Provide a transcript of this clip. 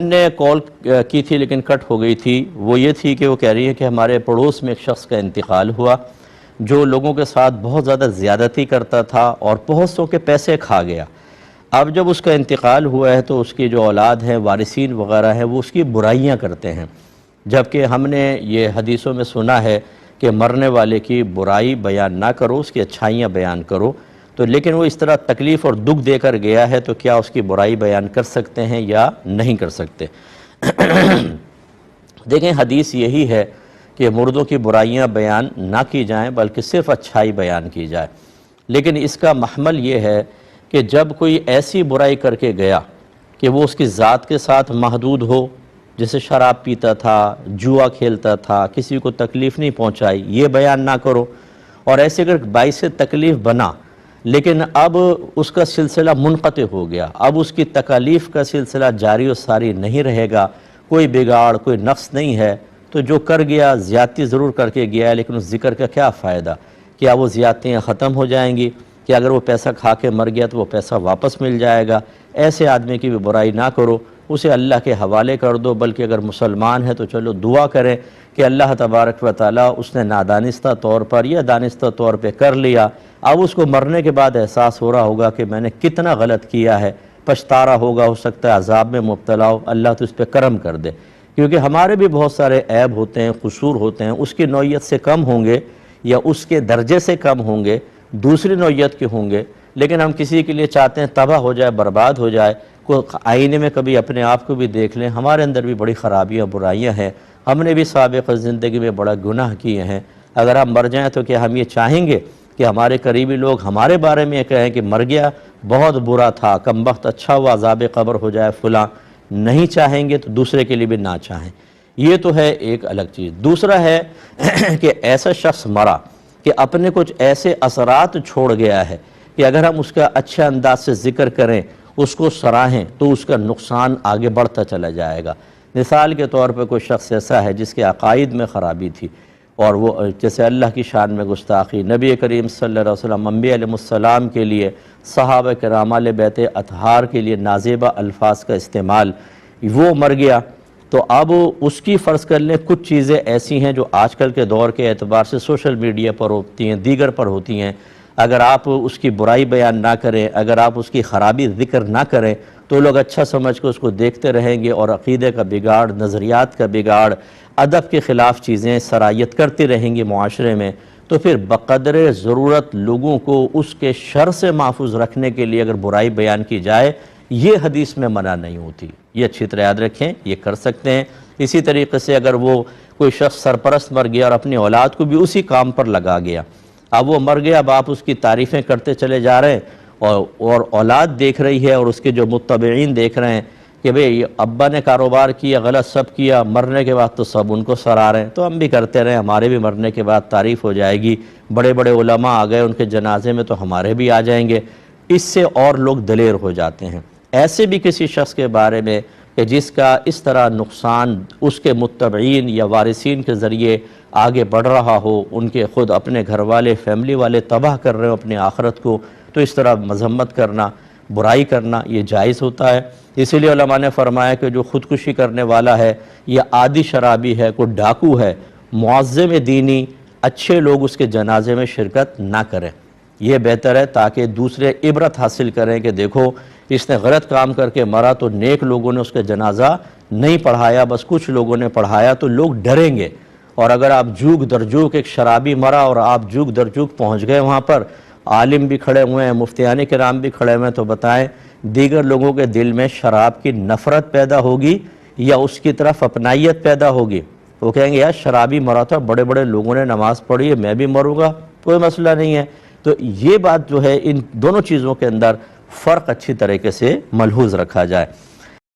نے کال کی تھی لیکن کٹ ہو گئی تھی، وہ یہ تھی کہ وہ کہہ رہی ہے کہ ہمارے پڑوس میں ایک شخص کا انتقال ہوا جو لوگوں کے ساتھ بہت زیادہ زیادتی کرتا تھا اور بہت سو کے پیسے کھا گیا۔ اب جب اس کا انتقال ہوا ہے تو اس کی جو اولاد ہیں، وارثین وغیرہ ہیں، وہ اس کی برائیاں کرتے ہیں، جبکہ ہم نے یہ حدیثوں میں سنا ہے کہ مرنے والے کی برائی بیان نہ کرو، اس کی اچھائیاں بیان کرو۔ تو لیکن وہ اس طرح تکلیف اور دکھ دے کر گیا ہے تو کیا اس کی برائی بیان کر سکتے ہیں یا نہیں کر سکتے؟ دیکھیں، حدیث یہی ہے کہ مردوں کی برائیاں بیان نہ کی جائیں بلکہ صرف اچھائی بیان کی جائے، لیکن اس کا محمل یہ ہے کہ جب کوئی ایسی برائی کر کے گیا کہ وہ اس کی ذات کے ساتھ محدود ہو، جیسے شراب پیتا تھا، جوا کھیلتا تھا، کسی کو تکلیف نہیں پہنچائی، یہ بیان نہ کرو۔ اور ایسے اگر باعث تکلیف بنا لیکن اب اس کا سلسلہ منقطع ہو گیا، اب اس کی تکالیف کا سلسلہ جاری و ساری نہیں رہے گا، کوئی بگاڑ، کوئی نقص نہیں ہے، تو جو کر گیا زیادتی ضرور کر کے گیا ہے، لیکن اس ذکر کا کیا فائدہ؟ کیا وہ زیادتیاں ختم ہو جائیں گی؟ کہ اگر وہ پیسہ کھا کے مر گیا تو وہ پیسہ واپس مل جائے گا؟ ایسے آدمی کی بھی برائی نہ کرو، اسے اللہ کے حوالے کر دو، بلکہ اگر مسلمان ہے تو چلو دعا کریں کہ اللہ تبارک و تعالیٰ اس نے نادانستہ طور پر یا دانستہ طور پہ کر لیا، اب اس کو مرنے کے بعد احساس ہو رہا ہوگا کہ میں نے کتنا غلط کیا ہے، پچھتا رہا ہوگا، ہو سکتا ہے عذاب میں مبتلا ہو، اللہ تو اس پہ کرم کر دے، کیونکہ ہمارے بھی بہت سارے عیب ہوتے ہیں، قصور ہوتے ہیں، اس کی نوعیت سے کم ہوں گے یا اس کے درجے سے کم ہوں گے، دوسری نوعیت کے ہوں گے، لیکن ہم کسی کے لیے چاہتے ہیں تباہ ہو جائے، برباد ہو جائے۔ آئینے میں کبھی اپنے آپ کو بھی دیکھ لیں، ہمارے اندر بھی بڑی خرابیاں برائیاں ہیں، ہم نے بھی سابق زندگی میں بڑا گناہ کیے ہیں۔ اگر ہم مر جائیں تو کیا ہم یہ چاہیں گے کہ ہمارے قریبی لوگ ہمارے بارے میں یہ کہیں کہ مر گیا، بہت برا تھا، کمبخت، اچھا ہوا عذاب قبر ہو جائے فلاں؟ نہیں چاہیں گے تو دوسرے کے لیے بھی نہ چاہیں۔ یہ تو ہے ایک الگ چیز۔ دوسرا ہے کہ ایسا شخص مرا کہ اپنے کچھ ایسے اثرات چھوڑ گیا ہے کہ اگر ہم اس کا اچھا انداز سے ذکر کریں، اس کو سراہیں، تو اس کا نقصان آگے بڑھتا چلا جائے گا۔ مثال کے طور پہ کوئی شخص ایسا ہے جس کے عقائد میں خرابی تھی، اور وہ جیسے اللہ کی شان میں گستاخی، نبی کریم صلی اللہ علیہ وسلم، انبیاء علیہ السلام کے لیے، صحابہ کرام اہل بیت اطہار کے لیے نازیبہ الفاظ کا استعمال، وہ مر گیا، تو اب اس کی فرض کر لیں کچھ چیزیں ایسی ہیں جو آج کل کے دور کے اعتبار سے سوشل میڈیا پر ہوتی ہیں، دیگر پر ہوتی ہیں، اگر آپ اس کی برائی بیان نہ کریں، اگر آپ اس کی خرابی ذکر نہ کریں تو لوگ اچھا سمجھ کے اس کو دیکھتے رہیں گے اور عقیدے کا بگاڑ، نظریات کا بگاڑ، ادب کے خلاف چیزیں سرایت کرتی رہیں گی معاشرے میں، تو پھر بقدر ضرورت لوگوں کو اس کے شر سے محفوظ رکھنے کے لیے اگر برائی بیان کی جائے، یہ حدیث میں منع نہیں ہوتی۔ یہ اچھی طرح یاد رکھیں، یہ کر سکتے ہیں۔ اسی طریقے سے اگر وہ کوئی شخص سرپرست مر گیا اور اپنی اولاد کو بھی اسی کام پر لگا گیا، اب وہ مر گیا، اب آپ اس کی تعریفیں کرتے چلے جا رہے ہیں اور اولاد دیکھ رہی ہے اور اس کے جو متبعین دیکھ رہے ہیں کہ بھئی ابا نے کاروبار کیا، غلط سب کیا، مرنے کے بعد تو سب ان کو سرا رہے ہیں، تو ہم بھی کرتے رہے، ہمارے بھی مرنے کے بعد تعریف ہو جائے گی، بڑے بڑے علماء آ گئے ان کے جنازے میں تو ہمارے بھی آ جائیں گے۔ اس سے اور لوگ دلیر ہو جاتے ہیں۔ ایسے بھی کسی شخص کے بارے میں کہ جس کا اس طرح نقصان اس کے متبعین یا وارثین کے ذریعے آگے بڑھ رہا ہو، ان کے خود اپنے گھر والے، فیملی والے تباہ کر رہے ہو اپنی آخرت کو، تو اس طرح مذمت کرنا، برائی کرنا یہ جائز ہوتا ہے۔ اسی لیے علماء نے فرمایا کہ جو خودکشی کرنے والا ہے یا عادی شرابی ہے، کوئی ڈاکو ہے، معظم دینی، اچھے لوگ اس کے جنازے میں شرکت نہ کریں، یہ بہتر ہے، تاکہ دوسرے عبرت حاصل کریں کہ دیکھو اس نے غلط کام کر کے مرا تو نیک لوگوں نے اس کا جنازہ نہیں پڑھایا، بس کچھ لوگوں نے پڑھایا، تو لوگ ڈریں گے۔ اور اگر آپ جوگ درجوگ ایک شرابی مرا اور آپ جوگ درجوگ پہنچ گئے وہاں پر، عالم بھی کھڑے ہوئے ہیں، مفتیان کرام بھی کھڑے ہوئے ہیں، تو بتائیں دیگر لوگوں کے دل میں شراب کی نفرت پیدا ہوگی یا اس کی طرف اپنائیت پیدا ہوگی؟ وہ کہیں گے یار شرابی مرا تھا، بڑے بڑے لوگوں نے نماز پڑھی ہے، میں بھی مروں گا، کوئی مسئلہ نہیں ہے۔ تو یہ بات جو ہے، ان دونوں چیزوں کے اندر فرق اچھی طریقے سے ملحوظ رکھا جائے۔